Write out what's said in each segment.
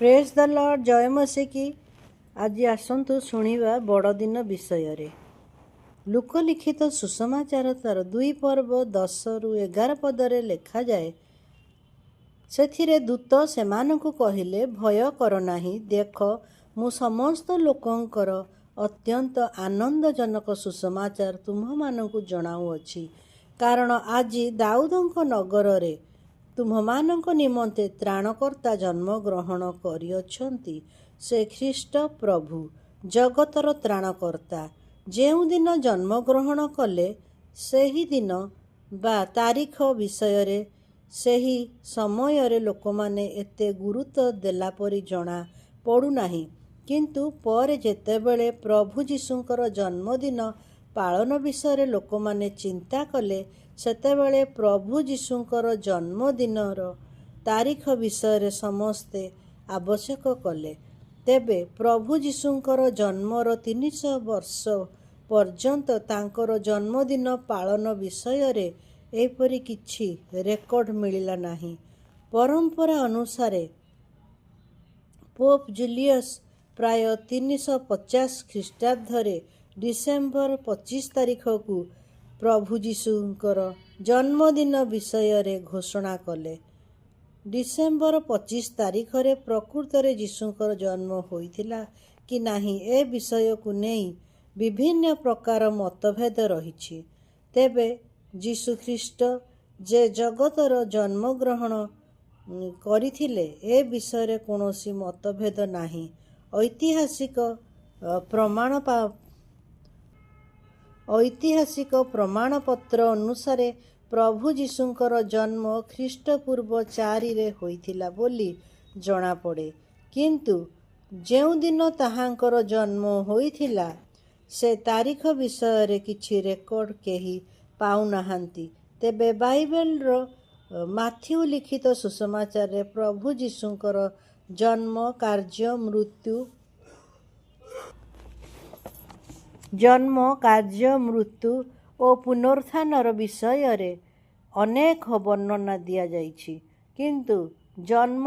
Praise the Lord जय मसी की। आज आसतु शुणा बड़दिन विषय लोकलिखित सुसमाचार तार 2 पर्व 10 ରୁ 11 पदरे लेखा जाए। ସେଥିରେ ଦୂତ ସେମାନଙ୍କୁ କହିଲେ, ଭୟ କର ନାହିଁ। ଦେଖ, ମୁଁ ସମସ୍ତ ଲୋକଙ୍କର ଅତ୍ୟନ୍ତ ଆନନ୍ଦଜନକ ସୁସମାଚାର ତୁମ୍ଭମାନଙ୍କୁ ଜଣାଉଅଛି। କାରଣ ଆଜି ଦାଉଦଙ୍କ ନଗରରେ ତୁମ୍ଭମାନଙ୍କ ନିମନ୍ତେ ତ୍ରାଣକର୍ତ୍ତା ଜନ୍ମଗ୍ରହଣ କରିଅଛନ୍ତି। ସେ ଖ୍ରୀଷ୍ଟ ପ୍ରଭୁ, ଜଗତର ତ୍ରାଣକର୍ତ୍ତା। ଯେଉଁଦିନ ଜନ୍ମଗ୍ରହଣ କଲେ, ସେହି ଦିନ ବା ତାରିଖ ବିଷୟରେ ସେହି ସମୟରେ ଲୋକମାନେ ଏତେ ଗୁରୁତ୍ୱ ଦେଲାପରି ଜଣା ପଡ଼ୁନାହିଁ। କିନ୍ତୁ ପରେ ଯେତେବେଳେ ପ୍ରଭୁ ଯୀଶୁଙ୍କର ଜନ୍ମଦିନ ପାଳନ ବିଷୟରେ ଲୋକମାନେ ଚିନ୍ତା କଲେ, ସେତେବେଳେ ପ୍ରଭୁ ଯୀଶୁଙ୍କର ଜନ୍ମଦିନର ତାରିଖ ବିଷୟରେ ସମସ୍ତେ ଆବଶ୍ୟକ କଲେ। ତେବେ ପ୍ରଭୁ ଯୀଶୁଙ୍କର ଜନ୍ମର 300 ବର୍ଷ ପର୍ଯ୍ୟନ୍ତ ତାଙ୍କର ଜନ୍ମଦିନ ପାଳନ ବିଷୟରେ ଏପରି କିଛି ରେକର୍ଡ ମିଳିଲା ନାହିଁ। ପରମ୍ପରା ଅନୁସାରେ ପୋପ୍ ଜୁଲିୟସ୍ ପ୍ରାୟ 350 ଖ୍ରୀଷ୍ଟାବ୍ଦରେ ଡିସେମ୍ବର 25 ତାରିଖକୁ ପ୍ରଭୁ ଯୀଶୁଙ୍କର ଜନ୍ମଦିନ ବିଷୟରେ ଘୋଷଣା କଲେ। ଡିସେମ୍ବର 25 ତାରିଖରେ ପ୍ରକୃତରେ ଯୀଶୁଙ୍କର ଜନ୍ମ ହୋଇଥିଲା କି ନାହିଁ ଏ ବିଷୟକୁ ନେଇ ବିଭିନ୍ନ ପ୍ରକାର ମତଭେଦ ରହିଛି। ତେବେ ଯୀଶୁଖ୍ରୀଷ୍ଟ ଯେ ଜଗତର ଜନ୍ମଗ୍ରହଣ କରିଥିଲେ ଏ ବିଷୟରେ କୌଣସି ମତଭେଦ ନାହିଁ। ଐତିହାସିକ ପ୍ରମାଣପତ୍ର ଅନୁସାରେ ପ୍ରଭୁ ଯୀଶୁଙ୍କର ଜନ୍ମ ଖ୍ରୀଷ୍ଟପୂର୍ବ 4ରେ ହୋଇଥିଲା ବୋଲି ଜଣାପଡ଼େ। କିନ୍ତୁ ଯେଉଁଦିନ ତାହାଙ୍କର ଜନ୍ମ ହୋଇଥିଲା ସେ ତାରିଖ ବିଷୟରେ କିଛି ରେକର୍ଡ କେହି ପାଉନାହାନ୍ତି। ତେବେ ବାଇବେଲର ମାଥ୍ୟୁ ଲିଖିତ ସୁସମାଚାରରେ ପ୍ରଭୁ ଯୀଶୁଙ୍କର ଜନ୍ମ କାର୍ଯ୍ୟ ମୃତ୍ୟୁ ଓ ପୁନରୁତ୍ଥାନର ବିଷୟରେ ଅନେକ ବର୍ଣ୍ଣନା ଦିଆଯାଇଛି। କିନ୍ତୁ ଜନ୍ମ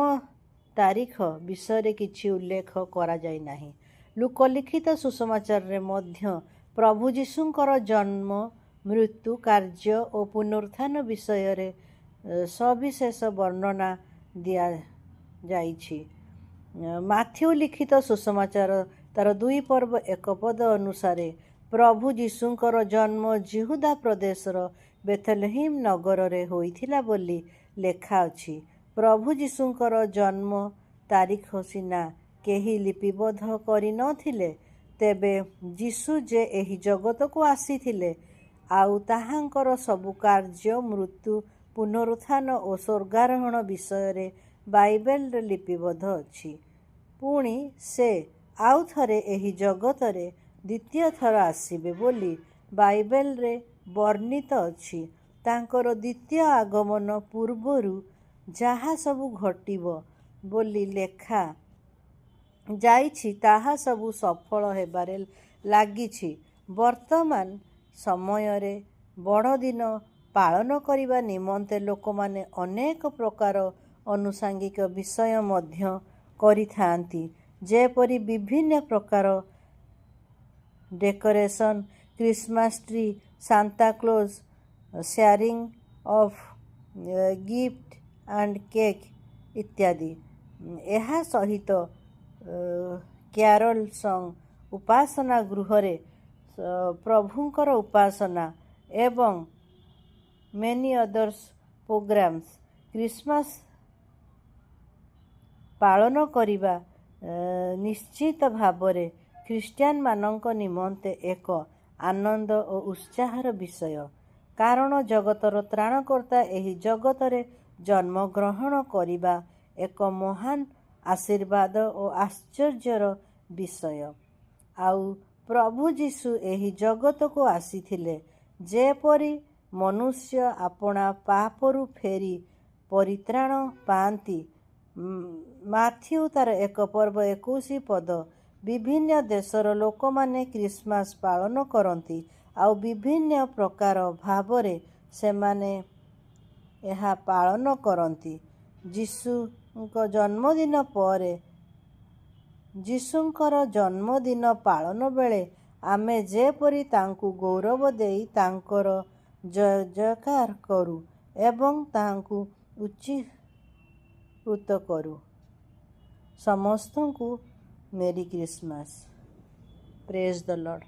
ତାରିଖ ବିଷୟରେ କିଛି ଉଲ୍ଲେଖ କରାଯାଇନାହିଁ। ଲୋକଲିଖିତ ସୁସମାଚାରରେ ମଧ୍ୟ ପ୍ରଭୁ ଯୀଶୁଙ୍କର ଜନ୍ମ, ମୃତ୍ୟୁ, କାର୍ଯ୍ୟ ଓ ପୁନରୁତ୍ଥାନ ବିଷୟରେ ସବିଶେଷ ବର୍ଣ୍ଣନା ଦିଆଯାଇଛି। ମାଥ୍ୟୁ ଲିଖିତ ସୁସମାଚାର ତାର 2 ପର୍ବ 1 ପଦ ଅନୁସାରେ ପ୍ରଭୁ ଯୀଶୁଙ୍କର ଜନ୍ମ ଯିହୁଦା ପ୍ରଦେଶର ବେଥଲେହେମ୍ ନଗରରେ ହୋଇଥିଲା ବୋଲି ଲେଖା ଅଛି। ପ୍ରଭୁ ଯୀଶୁଙ୍କର ଜନ୍ମ ତାରିଖ ସିନା କେହି ଲିପିବଦ୍ଧ କରିନଥିଲେ, ତେବେ ଯୀଶୁ ଯେ ଏହି ଜଗତକୁ ଆସିଥିଲେ ଆଉ ତାହାଙ୍କର ସବୁ କାର୍ଯ୍ୟ, ମୃତ୍ୟୁ, ପୁନରୁତ୍ଥାନ ଓ ସ୍ୱର୍ଗାରୋହଣ ବିଷୟରେ ବାଇବେଲରେ ଲିପିବଦ୍ଧ ଅଛି। ପୁଣି ସେ ଆଉ ଥରେ ଏହି ଜଗତରେ ଦ୍ୱିତୀୟ ଥର ଆସିବେ ବୋଲି ବାଇବେଲରେ ବର୍ଣ୍ଣିତ ଅଛି। ତାଙ୍କର ଦ୍ୱିତୀୟ ଆଗମନ ପୂର୍ବରୁ ଯାହା ସବୁ ଘଟିବ ବୋଲି ଲେଖା ଯାଇଛି ତାହା ସବୁ ସଫଳ ହେବାରେ ଲାଗିଛି। ବର୍ତ୍ତମାନ ସମୟରେ ବଡ଼ଦିନ ପାଳନ କରିବା ନିମନ୍ତେ ଲୋକମାନେ ଅନେକ ପ୍ରକାର ଆନୁଷଙ୍ଗିକ ବିଷୟ ମଧ୍ୟ କରିଥାନ୍ତି, ଯେପରି ବିଭିନ୍ନ ପ୍ରକାର decoration, Christmas tree, Santa Claus, sharing of gift and cake ଇତ୍ୟାଦି। ଏହା ସହିତ କ୍ୟାରୋଲ ସଙ୍ଗ, ଉପାସନା ଗୃହରେ ପ୍ରଭୁଙ୍କର ଉପାସନା ଏବଂ ମେନି ଅଦର୍ସ ପ୍ରୋଗ୍ରାମ୍ସ। ଖ୍ରୀଷ୍ଟମାସ ପାଳନ କରିବା ନିଶ୍ଚିତ ଭାବରେ ଖ୍ରୀଷ୍ଟିଆନମାନଙ୍କ ନିମନ୍ତେ ଏକ ଆନନ୍ଦ ଓ ଉତ୍ସାହର ବିଷୟ। କାରଣ ଜଗତର ତ୍ରାଣକର୍ତ୍ତା ଏହି ଜଗତରେ ଜନ୍ମଗ୍ରହଣ କରିବା ଏକ ମହାନ ଆଶୀର୍ବାଦ ଓ ଆଶ୍ଚର୍ଯ୍ୟର ବିଷୟ। ଆଉ ପ୍ରଭୁ ଯୀଶୁ ଏହି ଜଗତକୁ ଆସିଥିଲେ ଯେପରି ମନୁଷ୍ୟ ଆପଣା ପାପରୁ ଫେରି ପରିତ୍ରାଣ ପାଆନ୍ତି। ମାଥ୍ୟୁ ତାର 1 ପର୍ବ 21 ପଦ। ବିଭିନ୍ନ ଦେଶର ଲୋକମାନେ ଖ୍ରୀଷ୍ଟମାସ ପାଳନ କରନ୍ତି ଆଉ ବିଭିନ୍ନ ପ୍ରକାର ଭାବରେ ସେମାନେ ଏହା ପାଳନ କରନ୍ତି। ଯୀଶୁଙ୍କ ଜନ୍ମଦିନ ପରେ ଯୀଶୁଙ୍କର ଜନ୍ମଦିନ ପାଳନ ବେଳେ ଆମେ ଯେପରି ତାଙ୍କୁ ଗୌରବ ଦେଇ ତାଙ୍କର ଜୟ ଜୟକାର କରୁ ଏବଂ ତାଙ୍କୁ ଉଚ୍ଚୀକୃତ କରୁ। ସମସ୍ତଙ୍କୁ ମେରି କ୍ରିସମାସ। ପ୍ରେଜ୍ ଦ ଲର୍ଡ।